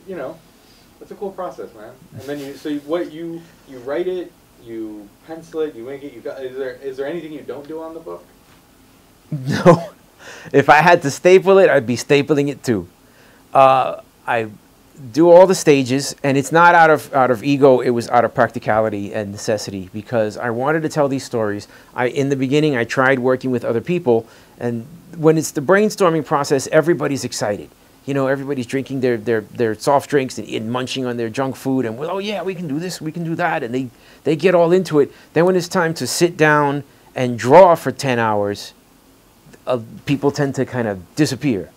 you know, it's a cool process, man. And then you write it, you pencil it, you make it. Is there anything you don't do on the book? No. If I had to staple it, I'd be stapling it too. I do all the stages, and it's not out of ego. It was out of practicality and necessity, because I wanted to tell these stories. In the beginning, I tried working with other people, and when it's the brainstorming process, everybody's excited. You know, everybody's drinking their soft drinks and munching on their junk food, and, well, oh yeah, we can do this, we can do that, and they get all into it. Then when it's time to sit down and draw for 10 hours, people tend to kind of disappear.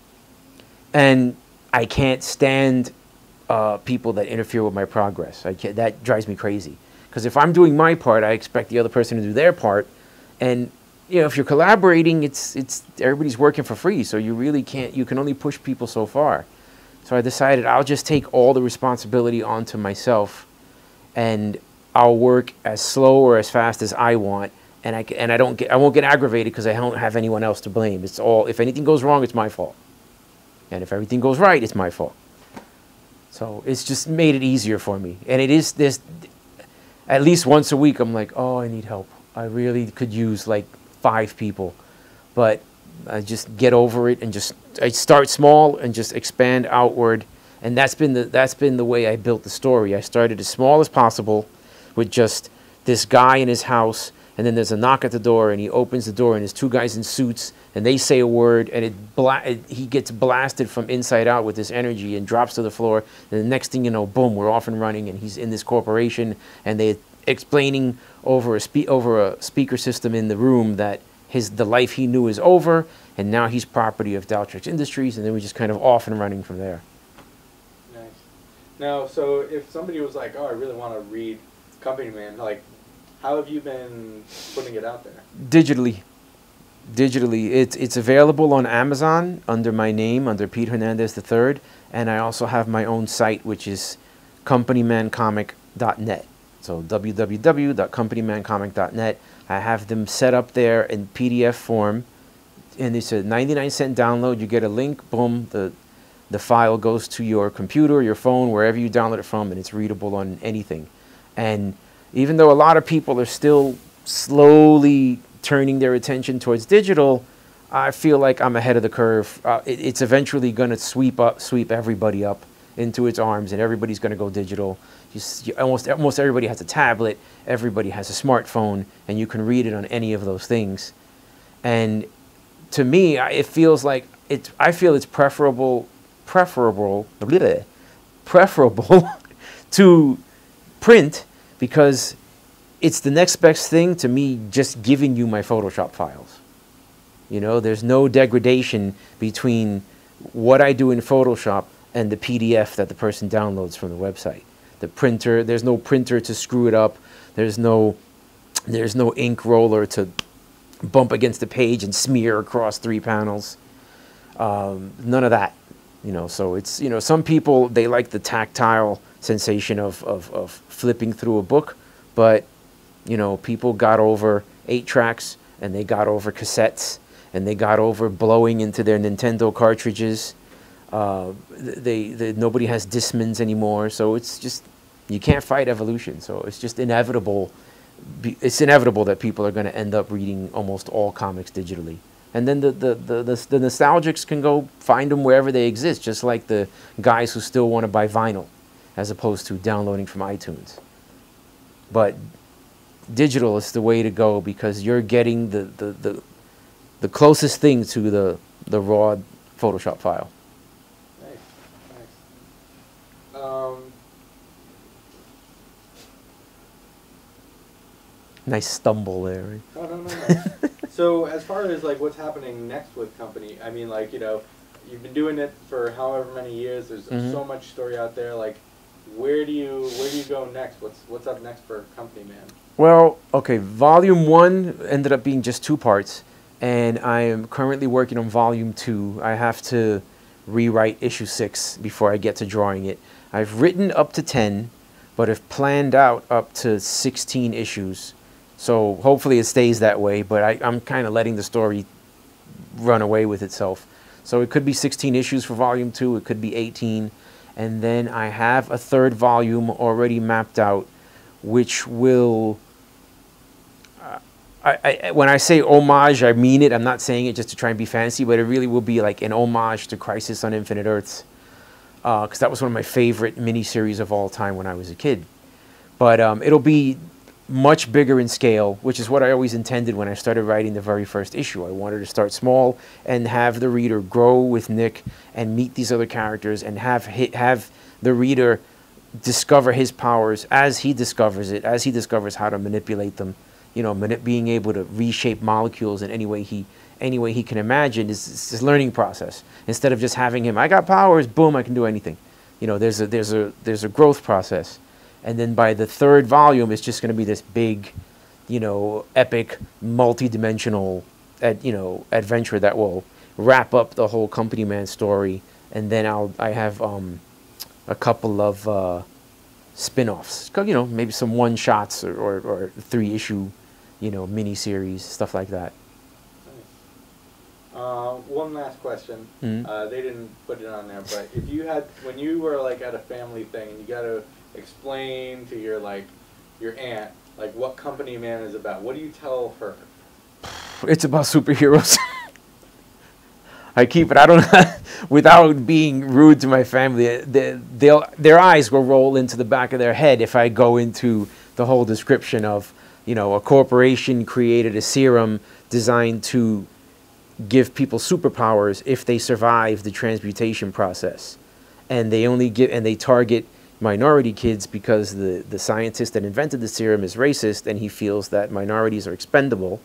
And I can't stand people that interfere with my progress. That drives me crazy. Because if I'm doing my part, I expect the other person to do their part. And you know, if you're collaborating, it's everybody's working for free. So you really can't. You can only push people so far. So I decided I'll just take all the responsibility onto myself, and I'll work as slow or as fast as I want. And I won't get aggravated because I don't have anyone else to blame. It's all, if anything goes wrong, it's my fault. And if everything goes right, it's my fault. So it's just made it easier for me. And it is this, at least once a week, I'm like, oh, I need help. I really could use like 5 people. But I just get over it and I start small and just expand outward. And that's been the way I built the story. I started as small as possible with just this guy in his house, and then there's a knock at the door, and he opens the door, and there's 2 guys in suits, and they say a word, and he gets blasted from inside out with this energy and drops to the floor. And the next thing you know, boom, we're off and running, and he's in this corporation, and they're explaining over a speaker system in the room that the life he knew is over, and now he's property of Daltrix Industries, and then we're just kind of off and running from there. Nice. Now, so if somebody was like, oh, I really want to read Company Man, like, how have you been putting it out there? Digitally. It's available on Amazon under my name, under Pete Hernandez III, and I also have my own site, which is companymancomic.net. So www.companymancomic.net. I have them set up there in PDF form, and it's a 99-cent download. You get a link, boom, the file goes to your computer, your phone, wherever you download it from, and it's readable on anything. And even though a lot of people are still slowly turning their attention towards digital, I feel like I'm ahead of the curve. It's eventually going to sweep everybody up into its arms, and everybody's going to go digital. Almost everybody has a tablet, everybody has a smartphone, and you can read it on any of those things. And to me, it feels like I feel it's preferable to print, because it's the next best thing to me just giving you my Photoshop files. You know, there's no degradation between what I do in Photoshop and the PDF that the person downloads from the website. The printer, there's no printer to screw it up. There's no ink roller to bump against the page and smear across 3 panels. None of that. You know, so it's, you know, some people, they like the tactile sensation of flipping through a book, but, you know, people got over 8 tracks, and they got over cassettes, and they got over blowing into their Nintendo cartridges. Nobody has Discmans anymore, so it's just, you can't fight evolution. So it's just inevitable. It's inevitable that people are going to end up reading almost all comics digitally. And then the nostalgics can go find them wherever they exist, just like the guys who still want to buy vinyl, as opposed to downloading from iTunes. But digital is the way to go, because you're getting the closest thing to the raw Photoshop file. Nice. Nice stumble there. Right? No. So as far as like what's happening next with Company, I mean, like, you know, you've been doing it for however many years. There's so much story out there. Like, where do you go next? What's up next for Company Man? Well, okay, Volume 1 ended up being just 2 parts, and I am currently working on Volume 2. I have to rewrite issue 6 before I get to drawing it. I've written up to 10, but have planned out up to 16 issues. So hopefully it stays that way, but I'm kind of letting the story run away with itself. So it could be 16 issues for Volume 2, it could be 18. And then I have a third volume already mapped out, which will, when I say homage, I mean it. I'm not saying it just to try and be fancy, but it really will be like an homage to Crisis on Infinite Earths, because that was one of my favorite miniseries of all time when I was a kid. But it'll be much bigger in scale, which is what I always intended when I started writing the very first issue. I wanted to start small and have the reader grow with Nick and meet these other characters and have the reader discover his powers as he discovers it, as he discovers how to manipulate them. You know, being able to reshape molecules in any way he can imagine is his learning process. Instead of just having him, I got powers, boom, I can do anything. You know, there's a growth process. And then by the third volume, it's just going to be this big, you know, epic, multi-dimensional, adventure that will wrap up the whole Company Man story. And then I have a couple of spin-offs, you know, maybe some one-shots or 3-issue, you know, mini-series, stuff like that. One last question. Mm-hmm. They didn't put it on there, but if you had, when you were like at a family thing and you got to explain to your aunt like what Company Man is about, what do you tell her? It's about superheroes. I keep it. I don't, without being rude to my family, their eyes will roll into the back of their head if I go into the whole description of, you know, a corporation created a serum designed to give people superpowers if they survive the transmutation process, and they target minority kids because the scientist that invented the serum is racist and he feels that minorities are expendable.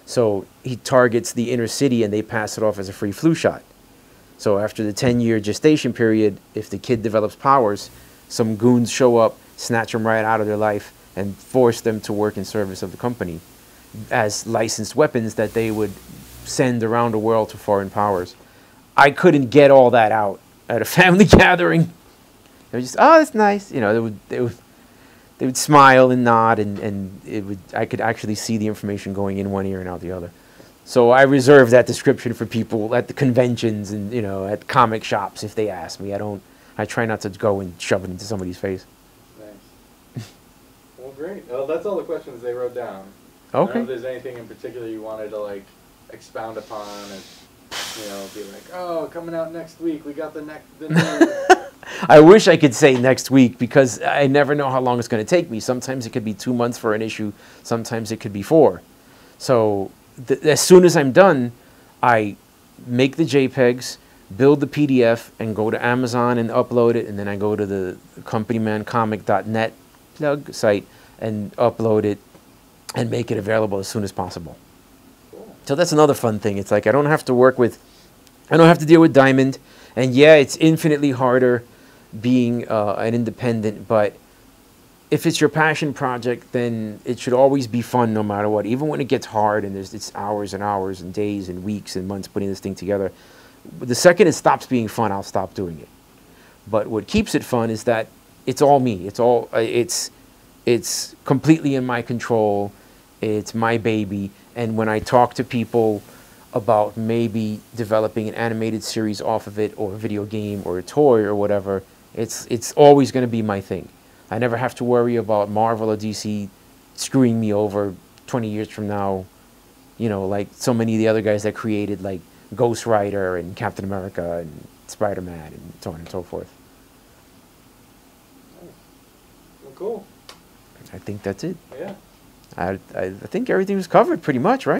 So he targets the inner city and they pass it off as a free flu shot. So after the 10-year gestation period, if the kid develops powers, some goons show up, snatch them right out of their life, and force them to work in service of the company as licensed weapons that they would send around the world to foreign powers. I couldn't get all that out at a family gathering. They were just, oh, that's nice. You know, they would smile and nod, and I could actually see the information going in one ear and out the other. So I reserve that description for people at the conventions and, you know, at comic shops if they ask me. I try not to go and shove it into somebody's face. Nice. Well, great. Well, that's all the questions they wrote down. Okay. I don't know if there's anything in particular you wanted to like expound upon and, you know, be like, oh, coming out next week, we got the new. I wish I could say next week, because I never know how long it's going to take me. Sometimes it could be 2 months for an issue. Sometimes it could be 4. So as soon as I'm done, I make the JPEGs, build the PDF, and go to Amazon and upload it. And then I go to the companymancomic.net plug site and upload it and make it available as soon as possible. Cool. So that's another fun thing. It's like I don't have to deal with Diamond. And yeah, it's infinitely harder being an independent, but if it's your passion project, then it should always be fun no matter what. Even when it gets hard and it's hours and hours and days and weeks and months putting this thing together, the second it stops being fun, I'll stop doing it. But what keeps it fun is that it's all me. It's completely in my control. It's my baby. And when I talk to people about maybe developing an animated series off of it, or a video game or a toy or whatever, it's always going to be my thing. I never have to worry about Marvel or DC screwing me over 20 years from now, you know, like so many of the other guys that created like Ghost Rider and Captain America and Spider-Man and so on and so forth. Well, cool. I think that's it. Yeah. I think everything was covered pretty much, right?